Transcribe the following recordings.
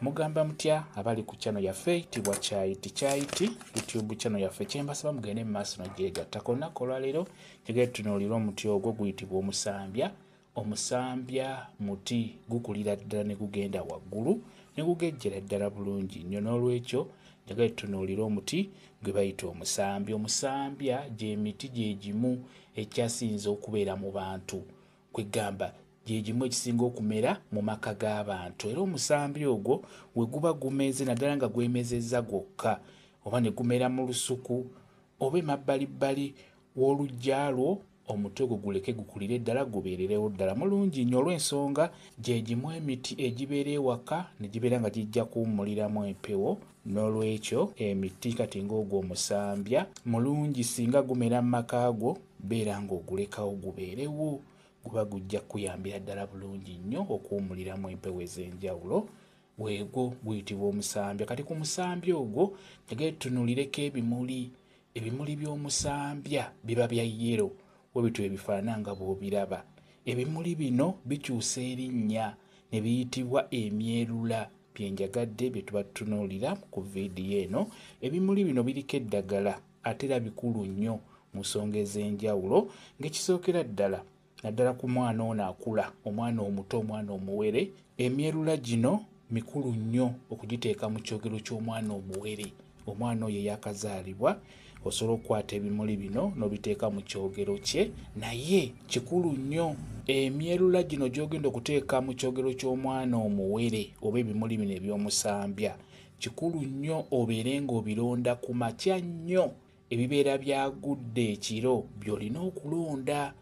Mugamba mutya abali ku channel yaffe eyitibwa Kyaiti YouTube channel yaffe kyembasaba mugende mu maaso n'ogyegattako. Olunaku olwaleero njagala tutunuulire omuti ogwo guyitibwa omusambya. Omusambya muti gukulira ddala ne gugenda waggulu ne gugejjera ddala bulungi nnyo. N'olwekyo njagala tutunuulire omuti gwe bayita omusambya. Omusambya gy'emiti gye gimu ekyasinze okubeera mu bantu, kwegamba gye gimu ekisinga okumera mu maka g'abantu. Era omusambya ogwo we guba gumeze naddala nga gwemezezza gwokka, oba ne gumera mu lusuku oba emabbalibbali w'oluggya lwo, omuti ogwo guleke gukulire ddala gubeererewo ddala mulungi nnyo. Olw'ensonga gye gimu emiti egibeera ewaka ne gibeera nga gijja kuwummuliramu empewo. N'olwekyo emiti kati ng'ogwo omusambya mulungi singa gumera mu maka go, beera ng'ogulekawo gubeerewo, guba gujja kuyambira ddala bulungi nnyo okuwummuliramu empewo ez'enjawulo. Weegwo guyitibwa omusambya. Kati ku musambya ogwo njagala tutunuulireko ebimuli by'omusambya biba bya yero we bitu ebifaanana nga bw'obiraba. Ebimuli bino bikyusa erinnya ne biyitibwa emyerula, bye njagadde bye tuba tutunuulira ku viidiyo eno. Ebimuli bino biriko eddagala ate era bikulu nnyo mu nsonga ez'enjawulo, ng'ekisookera ddala naddala ku mwana ono akula, omwana omuto, omwana omuwere. Emyerula gino mikulu nnyo okugiteeka mu kyogero ky'omwana omuwere. Omwana oyo eyakazaalibwa osobola okukwata ebimuli bino n'obiteeka mu kyogero kye, naye kikulu nnyo emyerula gino gy'ogenda okuteeka mu kyogero ky'omwana omuwere oba ebimuli bino eby'omusambya, kikulu nnyo obeere ng'obironda ku makya nnyo. Ebibeera byagudde ekiro by'olina okulonda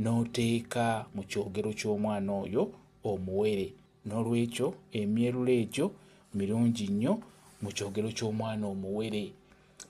n'oteeka mu kyogero ky'omwana oyo omuwere. N'olwekyo emyerula egyo mirungi nnyo mu kyogero ky'omwana omuwere.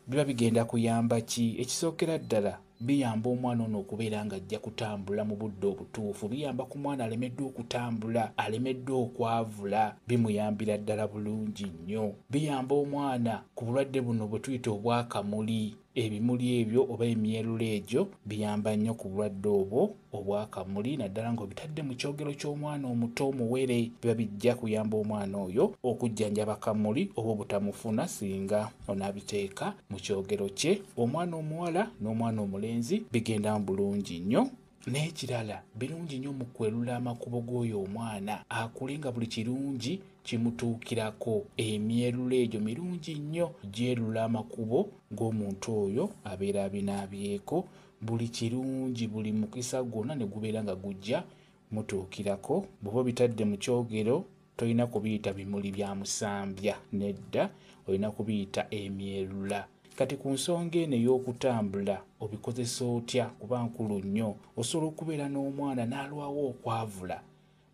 Biba bigenda kuyamba ki? Ekisookera ddala biyamba omwana ono okubeera ng'ajja kutambula mu budde obutuufu. Biyamba ku mwana alemeddwa okutambula, alemeddwa okwavula, bimuyambira ddala bulungi nnyo. Biyamba omwana ku bulwadde buno bwe tuyita obwakamuli. Ebimuli ebyo oba emyerula egyo biyamba nnyo ku bulwadde obwo obwakamuli, naddala ng'obitadde mu kyogero ky'omwana omuto omuwere. Biba bijja kuyamba omwana oyo okujjanjaba kamuli oba obutamufuna singa onaabiteeka mu kyogero kye. Omwana omuwala n'omwana omulenzi bigendamu bulungi nnyo. N'ekirala birungi nnyo mu kwerula amakubo g'oyo omwana akule nga buli kirungi kimutuukirako. Emyerula egyo mirungi nnyo, gyerula amakubo g'omuntu oyo abeera abinaabyeko. Buli kirungi, buli mukisa gwonna ne gubeera nga gujja mutuukirako. Bw'oba bitadde mu kyogero tolina kubiyita bimuli bya musambya, nedda, olina kubiyita emyerula. Kati ku nsonga eno ey'okutambula obikozesa otya? Kuba nkulu nnyo. Osobola okubeera n'omwana n'alwawo okwavula,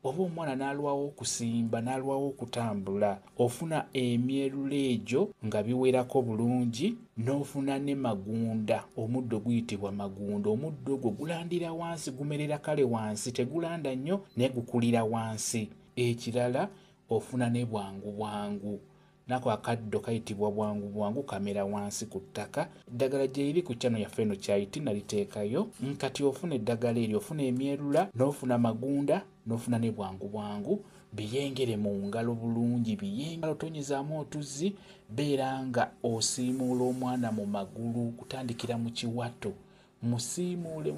oba omwana n'alwawo okusimba, n'alwawo okutambula. Ofuna emyerula egyo nga biwerako bulungi, n'ofuna ne magunda. Omuddo guyitibwa magunda. Omuddo ogwo gulandira wansi, gumerera kale wansi, tegulanda nnyo naye gukulira wansi. Ekirala ofuna ne bwangu. Nako akaddo kayitibwa bwangu kamera wansi ku ttaka. Eddagala gye liri ku channel yaffe eno Kyaiti naliteekayo. Kati ofuna eddagala eryo, ofuna emyerula, n'ofuna magunda, n'ofuna ne bwangu. Biyengere mu ngalo bulungi, biyengere otonyezaamu otuzzi. Beera nga osiimuula omwana mu magulu kutandikira mu kiwato. Musiimuule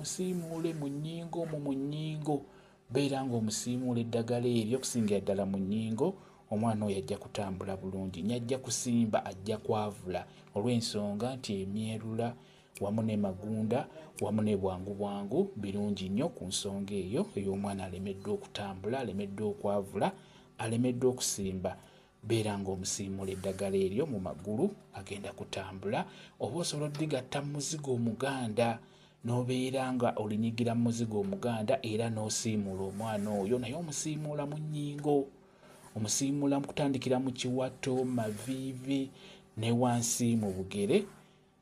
mu nnyingo mu nnyingo. Beera ng'omusiimuula eddagala eryo okusingira ddala mu nnyingo. Omwana oyo ajja kutambula bulungi, nyajja kusimba, ajja kwavula, olw'ensonga nti emyerula wamu ne magunda wamu ne bwangu birungi nnyo ku nsonga eyo ey'omwana alemeddwa okutambula, alemeddwa okwavula, alemeddwa okusimba. Beera ng'omusiimuula eddagala eryo mu magulu, agenda kutambula. Oba osobola odigatta mu muzigo omuganda n'obeera nga olinyigira mu muzigo omuganda era n'osiimuula omwana oyo, naye omusiimuula mu nnyingo. Omusiimuula kutandikira mu kiwato, maviivi ne wansi mu bugere.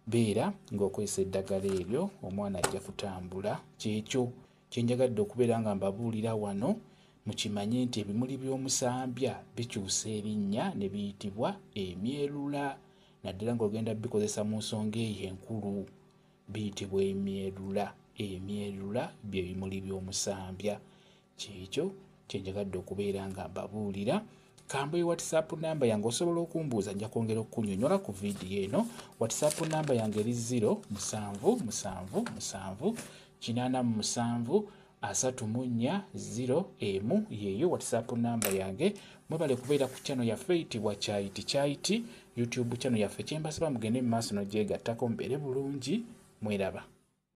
Beera ng'okozesa eddagala eryo, omwana ajja kutambula. Kyekyo kye njagadde okubeera nga mbabuulira wano, mukimanye nti ebimuli by'omusambya bikyusa erinnya ne biyitibwa emyerula. Naddala ng'ogenda bikozesa mu nsonga eyo enkulu, biyitibwa emyerula. Emyerula bye bimuli by'omusambya. Kyekyo kye njagadde okubeera nga mbabuulira. kambuye WhatsApp namba yange osobola okumbuuza nja kwongera okunyonyola ku vidiyo eno. WhatsApp namba yange eri 07778734 yeyo WhatsApp namba yange. Mwebale kubeera ku channel yaffe eyitibwa Kyayiti YouTube channel yaffe. Kyembasaba mugende mu maaso n'ogyegattako mubeere bulungi. Mweraba.